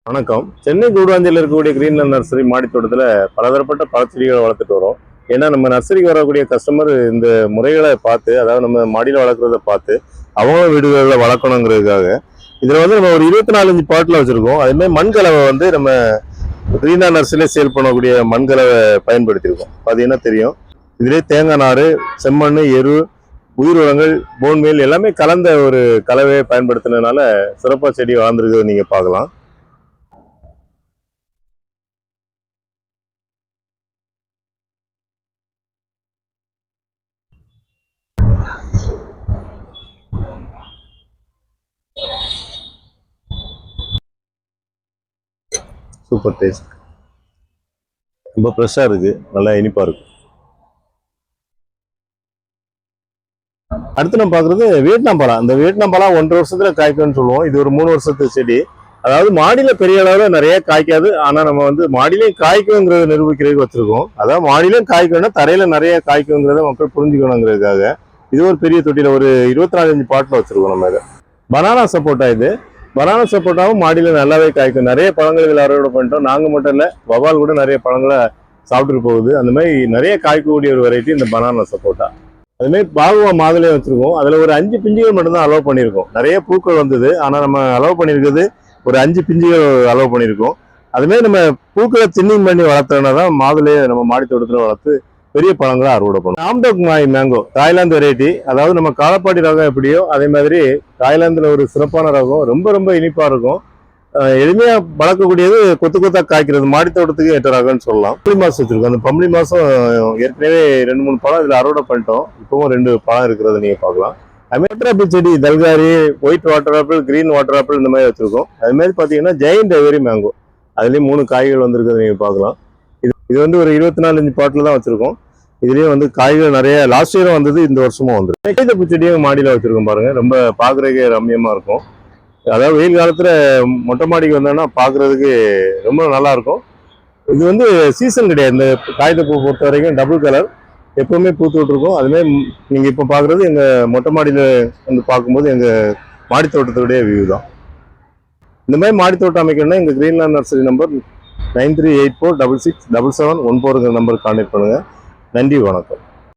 வணக்கம். சென்னை கூடுவாஞ்சலில் இருக்கக்கூடிய Greenland nursery மாடித்தோட்டத்தில் பலதரப்பட்ட பழச்செடிகளை வளர்த்துட்டு வரோம். ஏன்னா நம்ம நர்சரிக்கு வரக்கூடிய கஸ்டமர் இந்த முறைகளை பார்த்து, அதாவது நம்ம மாடியில் வளர்க்குறத பார்த்து அவங்க வீடுகளில் வளர்க்கணுங்கிறதுக்காக இதில் வந்து நம்ம ஒரு 24 பாட்டில் வச்சுருக்கோம். அதுமாதிரி மண்கலவை வந்து நம்ம கிரீன்லேண்ட் நர்சரியிலே சேல் பண்ணக்கூடிய மண்கலவை பயன்படுத்தியிருக்கோம். பார்த்தீங்கன்னா தெரியும். இதிலே தேங்காய் நார், செம்மண், எரு, உயிர் உரங்கள், போன்மேல் எல்லாமே கலந்த ஒரு கலவையை பயன்படுத்தினதுனால சிறப்பாக செடி வளர்ந்துருக்குது நீங்கள் பார்க்கலாம். சூப்பர் டேஸ்ட், ரொம்ப ஃப்ரெஷ்ஷாக இருக்குது, நல்லா இனிப்பாக இருக்குது. அடுத்து நம்ம பார்க்குறது வியட்நாம் பழம். இந்த வியட்நாம் பழம் 1.5 வருஷத்தில் காய்க்கும்னு சொல்லுவோம். இது ஒரு 3 வருஷத்து செடி. அதாவது மாடியில் பெரிய அளவில் நிறைய காய்க்காது, ஆனால் நம்ம வந்து மாடியிலையும் காய்க்குங்கிறத நிரூபிக்கிறதுக்கு வச்சுருக்கோம். அதாவது மாடியிலையும் காய்க்கணும்னா தரையில் நிறைய காய்க்குங்கிறத மக்கள் புரிஞ்சுக்கணுங்கிறதுக்காக இது ஒரு பெரிய தொட்டியில் ஒரு 24 பாட்டில் வச்சுருக்கோம். நம்ம இதை பனானா சப்போட்டா, இது பனானா சப்போட்டாவும் மாடியில் நல்லாவே காய்க்கும். நிறைய பழங்கள் இதில் அறுவடை பண்ணிட்டோம். நாங்கள் மட்டும் இல்லை, வவால் கூட நிறைய பழங்களை சாப்பிட்டுட்டு போகுது. அந்த மாதிரி நிறைய காய்க்கக்கூடிய ஒரு வெரைட்டி இந்த பனானா சப்போட்டா. அதுமாதிரி பாகுவா மாதுளையும் வச்சுருக்கோம். அதில் ஒரு 5 பிஞ்சுகள் மட்டும்தான் அலோவ் பண்ணியிருக்கோம். நிறைய பூக்கள் வந்தது, ஆனால் நம்ம அலோவ் பண்ணியிருக்கிறது ஒரு 5 பிஞ்சுகள் அலோவ் பண்ணியிருக்கோம். அதுமாதிரி நம்ம பூக்களை தின்னிங் பண்ணி வளர்த்தோன்னா தான் மாதுளையை நம்ம மாடி தோட்டத்தில் வளர்த்து பெரிய பழங்களை அறுவடை பண்ணும். நாம்டோக் மாய் மேங்கோ தாய்லாந்து வெரைட்டி. அதாவது நம்ம காலப்பாடி ரகம் எப்படியோ அதே மாதிரி தாய்லாந்துல ஒரு சிறப்பான ரகம், ரொம்ப ரொம்ப இனிப்பா இருக்கும். எளிமையா வளர்க்கக்கூடியது, கொத்து கொத்தா காய்க்கிறது, மாடி தோட்டத்துக்கு ஏற்ற ரகம்னு சொல்லலாம். பம்பளி மாசம் வச்சிருக்கோம். அந்த பம்பளி மாசம் ஏற்கனவே 2-3 பழம் இதுல அறுவடை பண்ணிட்டோம். இப்பவும் 2 பழம் இருக்கிறத நீங்க பார்க்கலாம். வாட்டர் ஆப்பிள் செடி, தல்காரி, white water apple, green water apple இந்த மாதிரி வச்சிருக்கோம். அது மாதிரி பாத்தீங்கன்னா ஜெயண்ட் எவரி மேங்கோ, அதுலயும் 3 காய்கள் வந்திருக்கிறத நீங்க பார்க்கலாம். இது வந்து ஒரு 24 பாட்டில் தான் வச்சிருக்கோம். இதுலயே வந்து காய்கள் நிறைய லாஸ்ட் இயரும் வந்தது, இந்த வருஷமும் வந்துருக்கு. கைத பூச்செடியும் மாடியில் வச்சிருக்கோம் பாருங்க, ரொம்ப பார்க்குறதுக்கே ரம்யமா இருக்கும். அதாவது வெயில் காலத்துல மொட்டை மாடிக்கு வந்தோம்னா பார்க்கறதுக்கு ரொம்ப நல்லா இருக்கும். இது வந்து சீசன் கிடையாது. இந்த காகித பூ பொறுத்த வரைக்கும் டபுள் கலர் எப்பவுமே பூத்துட்டு இருக்கும். அதுமாதிரி நீங்க இப்போ பார்க்குறது எங்க மொட்டை மாடியில் வந்து பார்க்கும்போது எங்க மாடி தோட்டத்துடைய வியூ தான். இந்த மாதிரி மாடி தோட்டம் அமைக்கணும்னா எங்க கிரீன்லேண்ட் நர்சரி நம்பர் 9384667714 நம்பருக்கு கான்டாக்ட் பண்ணுங்க. நன்றி, வணக்கம்.